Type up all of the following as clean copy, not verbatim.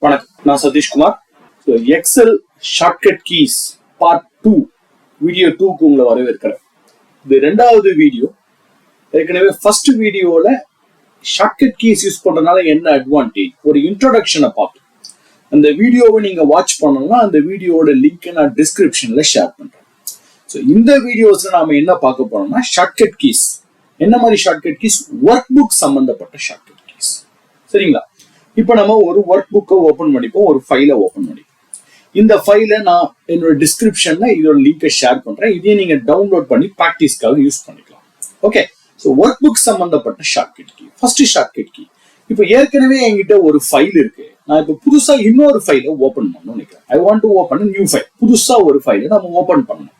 வணக்கம், நான் Satishkumar. Excel shortcut keys part 2 video 2க்கு உங்களை வரவேற்கிறேன். இது ரெண்டாவது வீடியோ. ஏற்கனவே ஃபர்ஸ்ட் வீடியோல ஷார்ட்கட் கீஸ் யூஸ் பண்றதுனால என்ன அட்வான்டேஜ் ஒரு இன்ட்ரோடக்ஷனை பார்த்தோம். அந்த வீடியோவை நீங்க வாட்ச் பண்ணணும்னா அந்த வீடியோட லிங்க் நான் டிஸ்கிரிப்ஷன்ல ஷேர் பண்றேன். ஸோ இந்த வீடியோஸ்ல நாம என்ன பார்க்க போறோம்னா ஷார்ட்கட் கீஸ். என்ன மாதிரி ஷார்ட்கட் கீஸ்? ஒர்க் புக் சம்பந்தப்பட்ட ஷார்ட்கட் கீஸ். சரிங்களா? இப்போ நம்ம ஒரு ஒர்க் புக்கை ஓப்பன் பண்ணிப்போம், ஒரு ஃபைலை ஓப்பன் பண்ணிப்போம். இந்த ஃபைலை நான் என்னோட டிஸ்கிரிப்ஷன்ல இதோட லிங்கை ஷேர் பண்றேன். இதையும் நீங்க டவுன்லோட் பண்ணி ப்ராக்டிஸ்க்காக யூஸ் பண்ணிக்கலாம். ஓகே, ஸோ ஒர்க் புக் சம்பந்தப்பட்ட shortcut key. First shortcut key. இப்போ ஏற்கனவே என்கிட்ட ஒரு ஃபைல் இருக்கு. நான் இப்போ புதுசா இன்னொரு ஃபைலை ஓப்பன் பண்ணணும்னு நினைக்கிறேன். ஐ want to open new file. புதுசா ஒரு ஃபைலை நம்ம ஓப்பன் பண்ணணும்.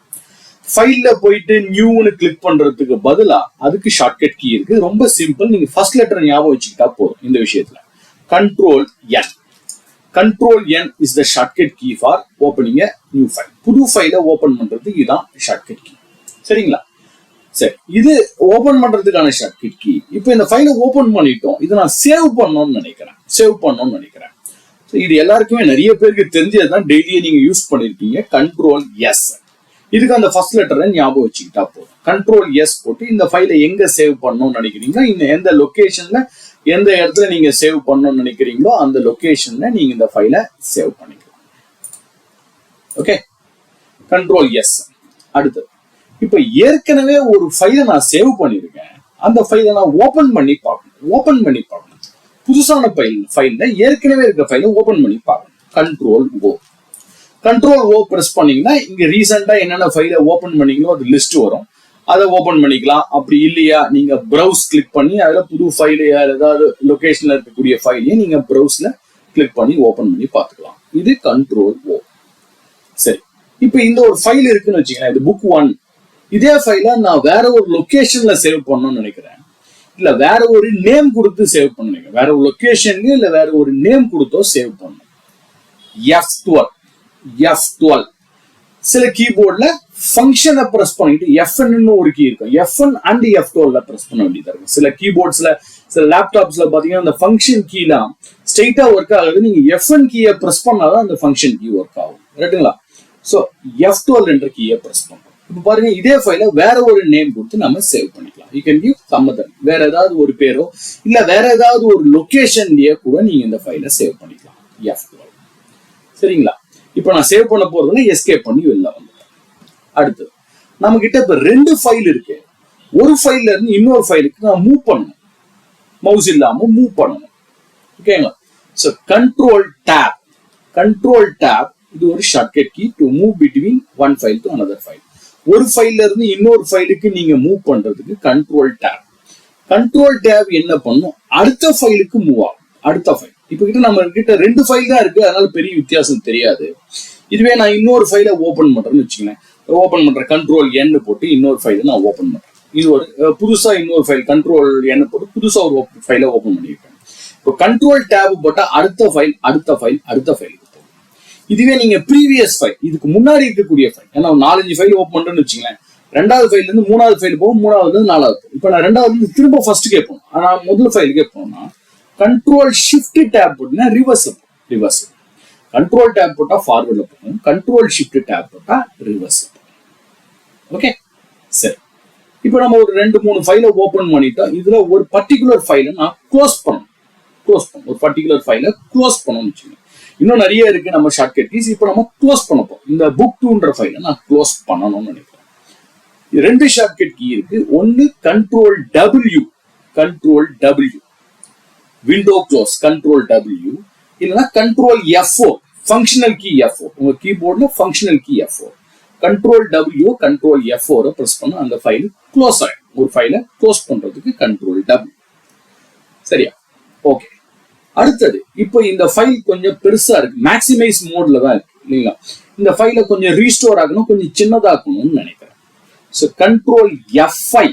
ஃபைல்ல போயிட்டு நியூன்னு கிளிக் பண்றதுக்கு பதிலா அதுக்கு ஷார்ட்கட் கீ இருக்கு. ரொம்ப சிம்பிள். நீங்க ஃபர்ஸ்ட் லெட்டர் ஞாபகம் வச்சுக்கிட்டா போதும். இந்த விஷயத்துல Control N. Control N is the shortcut key for opening a new file. புது ஃபைலை ஓபன் பண்றது இதுதான் ஷார்ட்கட் கீ. சரிங்களா? சரி, இது ஓபன் பண்றதுக்கான ஷார்ட்கட் கீ. இப்போ இந்த ஃபைலை ஓபன் பண்ணிட்டோம். இதை நான் சேவ் பண்ணணும்னு நினைக்கிறேன். இது எல்லாருக்குமே நிறைய பேருக்கு தெரிஞ்சதுதான். டெய்லியே நீங்க யூஸ் பண்ணிருப்பீங்க. Control S. இதுக்கு அந்த ஃபர்ஸ்ட் லெட்டரை ஞாபகம் வச்சுக்கிட்டா போதும். Control S போட்டு இந்த ஃபைலை எங்க சேவ் பண்ணணும்னு நினைக்கிறீங்க, இந்த எந்த லொகேஷன்ல எந்த இடத்துல நீங்க சேவ் பண்ணணும்னு நினைக்கிறீங்களோ அந்த லொகேஷன்ல நீங்க இந்த ஃபைலை சேவ் பண்ணிக்கலாம். Okay, Control S. அடுத்தது, இப்போ ஏற்கனவே ஒரு ஃபைலை நான் சேவ் பண்ணிருக்கேன். அந்த ஃபைலை நான் ஓபன் பண்ணி பார்க்கணும். புதுசான ஃபைல்ல ஏற்கனவே இருக்க ஃபைலை ஓபன் பண்ணி பார்க்கணும். Control O பிரஸ் பண்ணீங்கன்னா இங்க ரீசெண்டா என்னென்ன ஃபைலை ஓபன் பண்ணீங்களோ அது லிஸ்ட் வரும். அதை ஓபன் பண்ணிக்கலாம். அப்படி இல்லையா நீங்க ப்ரௌஸ் கிளிக் பண்ணி அதுல புது ஃபைல் ஏதாவது லொகேஷன்ல இருக்கக்கூடிய ஃபைலையும் நீங்க ப்ரௌஸ்ல கிளிக் பண்ணி ஓபன் பண்ணி பார்த்துக்கலாம். இது Control O. சரி, இப்போ இந்த ஒரு ஃபைல் இருக்குன்னு வச்சுக்கலாம். இது புக் 1. இதே ஃபைலை நான் வேற ஒரு லொகேஷன்ல சேவ் பண்ணணும்னு நினைக்கிறேன். இல்ல வேற ஒரு நேம் கொடுத்து சேவ் பண்ண நினைக்கிறேன். வேற ஒரு லொகேஷன்லயும் இல்ல வேற ஒரு நேம் கொடுத்தோ சேவ் பண்ணணும். F12. சில கீபோர்ட்ல ஃபங்க்ஷனை பிரஸ் பண்ணிட்டு Fn ஒரு கீ இருக்கும். Fn அண்ட் F12 பிரஸ் பண்ண வேண்டியதா இருக்கும். சில கீபோர்ட்ஸ்ல சில லேப்டாப்ஸ்ல பாத்தீங்கன்னா அந்த ஃபங்க்ஷன் கீலாம் ஸ்ட்ரைட்டா ஒர்க் ஆகுது. நீங்க Fn கீயை பிரஸ் பண்ணாதான் அந்த ஃபங்க்ஷன் கீ ஒர்க் ஆகும். ரைட்டுங்களா? சோ F12 என்ற கீயை பிரஸ் பண்றோம். இப்ப பாருங்க, இதே ஃபைல வேற ஒரு நேம் கொடுத்து நம்ம சேவ் பண்ணிக்கலாம். You can give some other, வேற ஏதாவது ஒரு பேரோ இல்ல வேற ஏதாவது ஒரு லொகேஷன்லயே கூட நீங்க இந்த ஃபைலை சேவ் பண்ணிக்கலாம். F12. சரிங்களா? இப்போ நான் சேவ் பண்ண போறதுன்னா எஸ்கேப் பண்ணி வெளில வந்துட்டேன். அடுத்தது, நம்ம கிட்ட இப்ப 2 ஃபைல் இருக்கு. ஒரு ஃபைல்ல இருந்து இன்னொரு ஃபைலுக்கு நான் மூவ் பண்ணணும். மவுஸ் இல்லாம மூவ் பண்ணணும். ஓகேங்களா? சோ Control Tab இது ஒரு shortcut key to move between one file to another file. ஒரு ஃபைல்ல இருந்து இன்னொரு ஃபைலுக்கு நீங்க மூவ் பண்றதுக்கு Control Tab என்ன பண்ணும்? அடுத்த ஃபைலுக்கு மூவ் ஆகும். அடுத்த ஃபைல் இப்ப கிட்ட நம்ம கிட்ட 2 ஃபைல் தான் இருக்கு. அதனால பெரிய வித்தியாசம் தெரியாது. இதுவே நான் இன்னொரு ஃபைலை ஓபன் பண்றேன்னு வச்சுக்கேன். ஓபன் பண்றேன், Control N போட்டு இன்னொரு ஃபைலை நான் ஓபன் பண்றேன். இது ஒரு புதுசா இன்னொரு ஃபைல் Control N போட்டு புதுசா ஒரு ஃபைலை ஓபன் பண்ணிருக்கேன். இப்போ Control Tab போட்டா அடுத்த ஃபைலுக்கு போகும். இதுவே நீங்க ப்ரீவியஸ் ஃபைல், இதுக்கு முன்னாடி இருக்கக்கூடிய ஃபைல், ஏன்னா 4-5 ஃபைல் ஓபன் பண்றேன்னு வச்சுக்கேன். 2வது ஃபைல்ல இருந்து 3வது ஃபைல் போகும், 3வது இருந்து 4வது போகும். இப்போ நான் 2வது இருந்து திரும்ப ஃபர்ஸ்ட்டுக்கே போகணும். ஆனா முதல் ஃபைலுக்கே போகணும்னா Control Shift Tab போட்டா ரிவர்ஸ். Control Tab போட்டா ஃபார்வர்ட்ல போகும். Control Shift Tab போட்டா ரிவர்ஸ். ஓகே, சரி. இப்போ நம்ம ஒரு 2-3 ஃபைலை ஓபன் பண்ணிட்டோம். இதுல ஒரு பர்டிகுலர் ஃபைலை நான் க்ளோஸ் பண்ணணும். ஒரு பர்டிகுலர் ஃபைலை க்ளோஸ் பண்ணணும்னு வச்சுக்கோங்க. இன்னும் நிறைய இருக்கு நம்ம ஷார்ட்கட் கீஸ். இப்போ நம்ம க்ளோஸ் பண்ண போறோம். இந்த புக் 2ன்ற ஃபைலை நான் க்ளோஸ் பண்ணணும்னு நினைக்கிறேன். 2 ஷார்ட்கட் கீ இருக்கு. ஒன்னு Control W window close, Control W, இல்லைன்னா Control F4, functional key F4. உங்க கீபோர்ட்ல functional key F4. Control W, Control F4 press பண்ணா அந்த ஃபைல் க்ளோஸ் ஆயிடும். ஒரு ஃபைலை க்ளோஸ் பண்றதுக்கு Control W. சரியா? ஓகே. அடுத்தது, இப்போ இந்த ஃபைல் கொஞ்சம் பெருசா இருக்கு. மேக்ஸிமைஸ் மோட்ல தான் இருக்கு இல்லைங்களா? இந்த ஃபைலை கொஞ்சம் ரீஸ்டோர் ஆகணும், கொஞ்சம் சின்னதாக்கணும்னு நினைக்கிறேன். So Control F5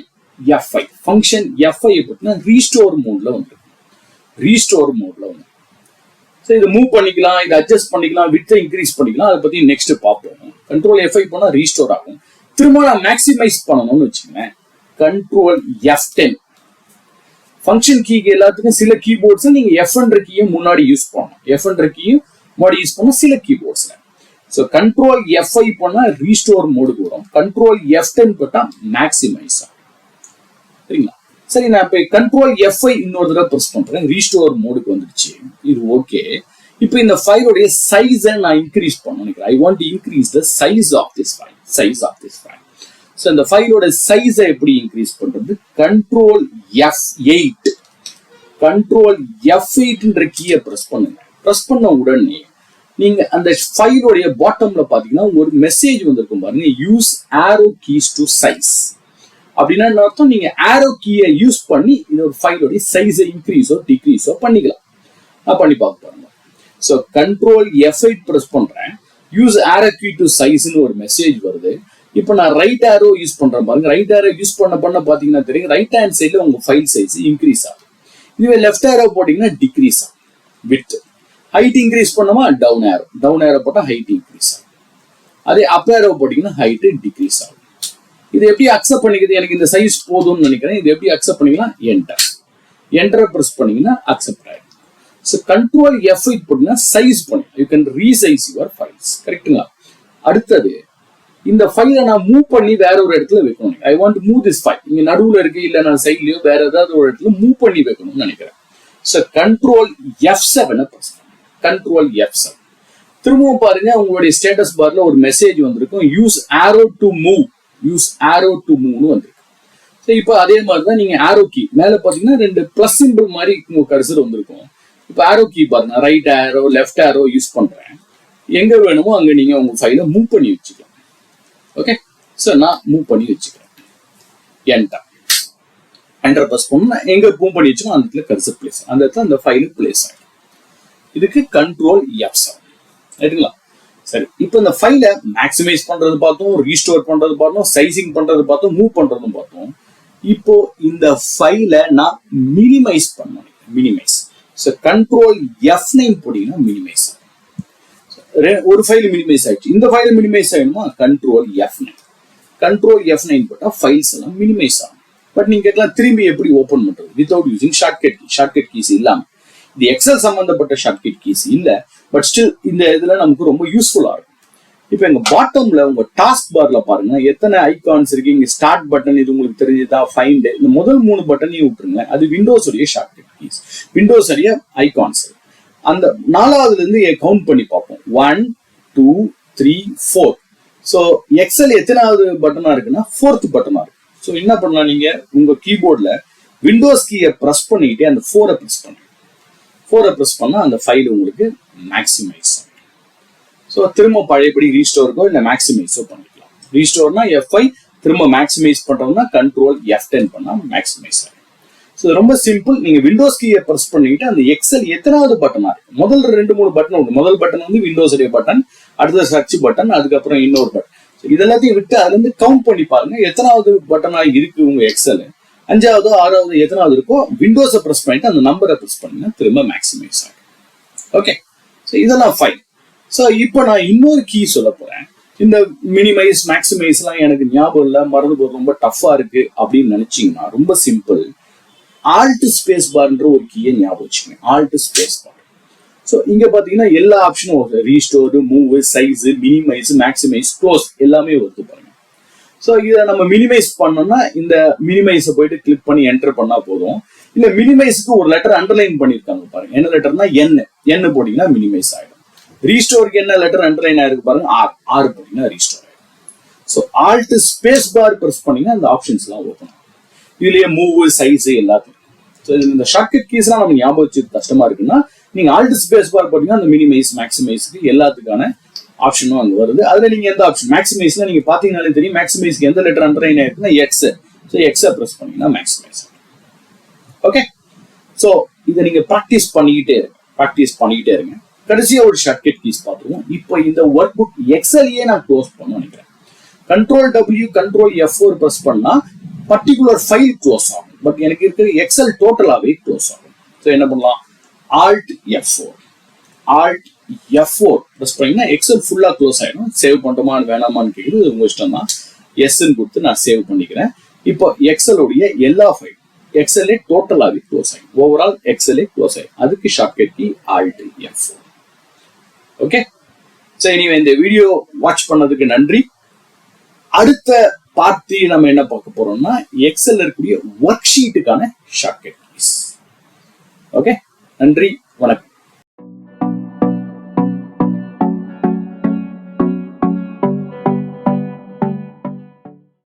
function F5 போட்டுனா ரீஸ்டோர் மோட்ல வந்து சோ இதை மூவ் பண்ணிக்கலாம், இதை அட்ஜஸ்ட் பண்ணிக்கலாம், விட்த் இன்க்ரீஸ் பண்ணிக்கலாம். அதை பத்தி நெக்ஸ்ட் பார்ப்போம். Control F5 போனா ரீஸ்டோர் ஆகும். திரும்ப நான் மேக்ஸிமைஸ் பண்ணணும்னு வச்சுக்கேன். Control F10 ஃபங்க்ஷன் கீக்கு எல்லாத்துக்கும் சில கீபோர்ட்ஸ் நீங்க எஃப் என்ற கீயை முன்னாடி யூஸ் பண்ணணும். எஃப் என்ற கீயும் முன்னாடி யூஸ் பண்ணணும் சில கீபோர்ட்ஸ்ல. ஸோ கண்ட்ரோல் F5 பண்ணா ரீஸ்டோர் மோடுக்கு வரும். கண்ட்ரோல் F10 போட்டா மேக்ஸிமைஸ் ஆகும். சரிங்களா? சரி, நான் இப்போ கண்ட்ரோல் F5 இன்னொரு தடவை ப்ரெஸ் பண்றேன். ரீஸ்டோர் மோடுக்கு வந்துடுச்சு. இது ஓகே. இப்போ இந்த ஃபைலோடைய சைஸை நான் இன்க்ரீஸ் பண்ணணும். I want to increase the size of this file. So இந்த ஃபைலோட சைஸை எப்படி இன்க்ரீஸ் பண்றது? கண்ட்ரோல் F8 கீயை ப்ரெஸ் பண்ணுங்க. ப்ரெஸ் பண்ண உடனே நீங்க அந்த ஃபைலோடைய பாட்டம்ல பாத்தீங்கன்னா ஒரு மெசேஜ் வந்திருக்கும் பாருங்க, use arrow keys to size. அப்படின்னா அர்த்தம் நீங்க ஆரோ கீயை யூஸ் பண்ணி இந்த ஒரு ஃபைலோடைய சைஸை இன்க்ரீஸோ டிக்ரீஸோ பண்ணிக்கலாம். நான் பண்ணி பார்க்க பாருங்க. ஸோ கண்ட்ரோல் F8 ப்ரெஸ் பண்றேன். யூஸ் ஆரோ கீ டு சைஸ்னு ஒரு மெசேஜ் வருது. இப்போ நான் ரைட் ஆரோ யூஸ் பண்றேன் பாருங்க. ரைட் ஆரோ யூஸ் பண்ண பாத்தீங்கன்னா தெரியும், ரைட் ஹேண்ட் சைட்ல உங்க ஃபைல் சைஸ் இன்க்ரீஸ் ஆகும். இதுவே லெஃப்ட் ஆரோ போட்டீங்கன்னா டிக்ரீஸ் ஆகும். வித் ஹைட் இன்க்ரீஸ் பண்ணோமா டவுன் ஆரோ போட்டா ஹைட் இன்க்ரீஸ் ஆகும். அதே அப் ஆரோ போட்டீங்கன்னா ஹைட் டிக்ரீஸ் ஆகும். இது எப்படி அக்செப்ட் பண்ணிக்கிறது? எனக்கு இந்த சைஸ் போதும்னு நினைக்கிறேன். இது எப்படி அக்செப்ட் பண்ணிக்கலாம்? என்டர் பிரஸ் பண்ணீங்கன்னா அக்செப்ட் ஆயிடும். ஸோ கண்ட்ரோல் F8 போட்டீங்கன்னா சைஸ் பண்ணி you can resize your files. கரெக்டுங்களா? அடுத்தது இந்த ஃபைலை நான் மூவ் பண்ணி வேற ஒரு இடத்துல வைக்கணும். I want move this file. இங்க நடுவில் இருக்கு, இல்ல நான் சைட்லயோ வேற ஏதாவது ஒரு இடத்துல மூவ் பண்ணி வைக்கணும்னு நினைக்கிறேன். So control F7 press control F7. திரும்பவும் பாருங்க, உங்களுடைய ஸ்டேட்டஸ் பார்ல ஒரு மெசேஜ் வந்திருக்கும், யூஸ் ஆரோ டு மூவ்னு வந்திருக்கு. ஸோ இப்போ அதே மாதிரி தான் நீங்க ஆரோ கீ மேல பாத்தீங்கன்னா ரெண்டு பிளஸ் சிம்பிள் மாதிரி உங்க கர்சர் வந்திருக்கும். இப்போ ஆரோ கீ பாருங்க, right arrow left arrow use பண்றேன். எங்க வேணுமோ அங்க நீங்க உங்க ஃபைலை மூவ் பண்ணி வச்சுக்கலாம். ஓகே, ஸோ நான் மூவ் பண்ணி வச்சுக்கிறேன். என்டர் பிரஸ் பண்ணா எங்க மூவ் பண்ணி வச்சுக்கோ அந்த இடத்துல கர்சர் பிளேஸ், அந்த இடத்துல அந்த ஃபைல் பிளேஸ் ஆகிடும். இதுக்கு கண்ட்ரோல் F7. ரைட்டுங்களா? சரி, இப்போ இந்த ஃபைலை மேக்ஸிமைஸ் பண்றது பார்த்தோம், ரீஸ்டோர் பண்றது பார்த்தோம், சைசிங் பண்றது பார்த்தோம், மூவ் பண்றதும் பார்த்தோம். இப்போ இந்த ஃபைலை நான் மினிமைஸ் பண்ணணும். ஸோ கண்ட்ரோல் F9 போட்டீங்கன்னா மினிமைஸ் ஆகும். ஒரு ஃபைல் மினிமைஸ் ஆயிடுச்சு. இந்த ஃபைல் மினிமைஸ் ஆயிடுமா? கண்ட்ரோல் F9 போட்டா ஃபைல்ஸ் எல்லாம் மினிமைஸ் ஆகும். பட் நீங்க கேட்கலாம், திரும்பி எப்படி ஓபன் பண்றது வித்வுட் யூசிங் ஷார்ட்கட் கீஸ் இல்லாம? இது எக்ஸல் சம்பந்தப்பட்ட ஷார்ட்கட் கீஸ் இல்ல, பட் ஸ்டில் இந்த இதுல நமக்கு ரொம்ப யூஸ்ஃபுல்லா இருக்கும். இப்போ எங்க பாட்டம்ல உங்க டாஸ்க் பார்ல பாருங்க எத்தனை ஐகான்ஸ் இருக்கு. இங்க ஸ்டார்ட் பட்டன், இது உங்களுக்கு தெரிஞ்சதா? ஃபைண்ட், இந்த முதல் 3 பட்டனையும் விட்டுருங்க, அது விண்டோஸ் உடைய ஷார்ட்கட் கீஸ், விண்டோஸ் உடைய ஐகான்ஸ். அந்த 4வதுல இருந்து கவுண்ட் பண்ணி பார்ப்போம். 1 2 3 4. ஸோ எக்ஸல் எத்தனாவது பட்டனா இருக்குன்னா 4th பட்டனா இருக்கு. ஸோ என்ன பண்ணலாம், நீங்க உங்க கீபோர்ட்ல விண்டோஸ் கீயை ப்ரெஸ் பண்ணிட்டு அந்த 4 ப்ரெஸ் பண்ணா அந்த ஃபைல் உங்களுக்கு மேக்ஸிமைஸ் ஆகும். ஸோ திரும்ப பழையபடி ரீஸ்டோருக்கோ இல்லை மேக்ஸிமைஸோ பண்ணிக்கலாம். ரீஸ்டோர்னா F5, திரும்ப மேக்ஸிமைஸ் பண்றோம்னா கண்ட்ரோல் F10 பண்ணா மேக்ஸிமைஸ் ஆகும். ஸோ ரொம்ப சிம்பிள். நீங்க விண்டோஸ் கீயை ப்ரெஸ் பண்ணிட்டு அந்த எக்ஸல் எத்தனாவது பட்டனா இருக்கு, முதல் 2-3 பட்டன் உண்டு. முதல் பட்டன் வந்து விண்டோஸ் உடைய பட்டன், அடுத்த சர்ச் பட்டன், அதுக்கப்புறம் இன்னொரு பட்டன். இதெல்லாத்தையும் விட்டு அதுல இருந்து கவுண்ட் பண்ணி பாருங்க எத்தனாவது பட்டனா இருக்கு உங்க எக்ஸல். 5வது 6வது எத்தனாவது இருக்கோ விண்டோஸை ப்ரெஸ் பண்ணிட்டு அந்த நம்பரை ப்ரெஸ் பண்ணீங்கன்னா திரும்ப மேக்ஸிமைஸ் ஆகும். ஓகே, ஸோ இதெல்லாம் ஃபைன். ஸோ இப்போ நான் இன்னொரு கீ சொல்ல போறேன். இந்த மினிமைஸ் மேக்ஸிமைஸ் எல்லாம் எனக்கு ஞாபகம் இல்லை, மறந்து போது ரொம்ப டஃபா இருக்கு அப்படின்னு நினைச்சீங்கன்னா ரொம்ப சிம்பிள். ஆல்ட் ஸ்பேஸ் பார்ன்ற ஒரு கீயை ஞாபகம் வச்சுக்கோங்க. ஆல்ட் ஸ்பேஸ் பார். ஸோ இங்க பாத்தீங்கன்னா எல்லா ஆப்ஷனும் வருது. Restore, move, size, minimise, maximise, close எல்லாமே வருது பாருங்க. ஸோ இதை நம்ம மினிமைஸ் பண்ணோம்னா இந்த மினிமைஸை போயிட்டு கிளிக் பண்ணி என்டர் பண்ணா போதும். இல்ல மினிமைஸ்க்கு ஒரு லெட்டர் அண்டர்லைன் பண்ணிருக்காங்க பாருங்க. என்ன லெட்டர்னா என் போட்டீங்கன்னா மினிமைஸ் ஆயிடும். ரீஸ்டோருக்கு என்ன லெட்டர் அண்டர்லைன் ஆயிருக்கு பாருங்க, ஆர் போட்டீங்கன்னா ரீஸ்டோர் ஆயிடும். So Alt space bar press பண்ணீங்கன்னா அந்த ஆப்ஷன்ஸ் எல்லாம் ஓப்பன் ஆகும். இதுலயே மூவ், சைஸ் எல்லாத்தையும். ஸோ இந்த ஷார்ட்கட் கீஸ் எல்லாம் நம்ம ஞாபகம் வச்சு கஷ்டமா இருக்குன்னா நீங்க ஆல்ட் ஸ்பேஸ் பார் போட்டீங்கன்னா அந்த மினிமைஸ் மேக்ஸிமைஸ்க்கு எல்லாத்துக்கான ஆப்ஷனும் அங்க வருது. அதுல நீங்க எந்த ஆப்ஷன் மேக்ஸிமைஸ்ல நீங்க பாத்தீங்கன்னாலே தெரியும். மேக்ஸிமைஸ்க்கு எந்த லெட்டர் அண்டர்லைன் ஆயிருக்குன்னா எக்ஸ். ஸோ எக்ஸை பிரஸ் பண்ணீங்கன்னா மேக்ஸிமைஸ். ஓகே, ஸோ இதை நீங்க ப்ராக்டிஸ் பண்ணிக்கிட்டே இருங்க. கடைசியா ஒரு ஷார்ட்கட் கீஸ் பார்த்துருவோம். இப்போ இந்த ஒர்க் புக் எக்ஸலையே நான் க்ளோஸ் பண்ண நினைக்கிறேன். Control W control F4 press பண்ணா பர்டிகுலர் ஃபைல் க்ளோஸ் ஆகும். பட் எனக்கு இருக்கிற எக்ஸல் டோட்டலாவே க்ளோஸ் ஆகும். ஸோ என்ன பண்ணலாம், Alt F4 பிரஸ் பண்ணீங்கன்னா எக்ஸல் ஃபுல்லா க்ளோஸ் ஆயிடும். சேவ் பண்ணோமா வேணாமான்னு கேட்குது, உங்க இஷ்டம் தான். எஸ்ன்னு கொடுத்து நான் சேவ் பண்ணிக்கிறேன். இப்போ எக்ஸலோடைய எல்லா ஃபைல் எக்ஸலே டோட்டலாவே க்ளோஸ் ஆகும். ஓவரால் எக்ஸலே க்ளோஸ் ஆகும். அதுக்கு shortcut key Alt F4. Okay, சரி, நீங்க இந்த வீடியோ வாட்ச் பண்ணதுக்கு நன்றி. அடுத்த பார்ட்டி நம்ம என்ன பார்க்க போறோம்னா எக்ஸல் இருக்கக்கூடிய ஒர்க் ஷீட்டுக்கான ஷார்ட்கட் கீஸ். ஓகே, நன்றி, வணக்கம்.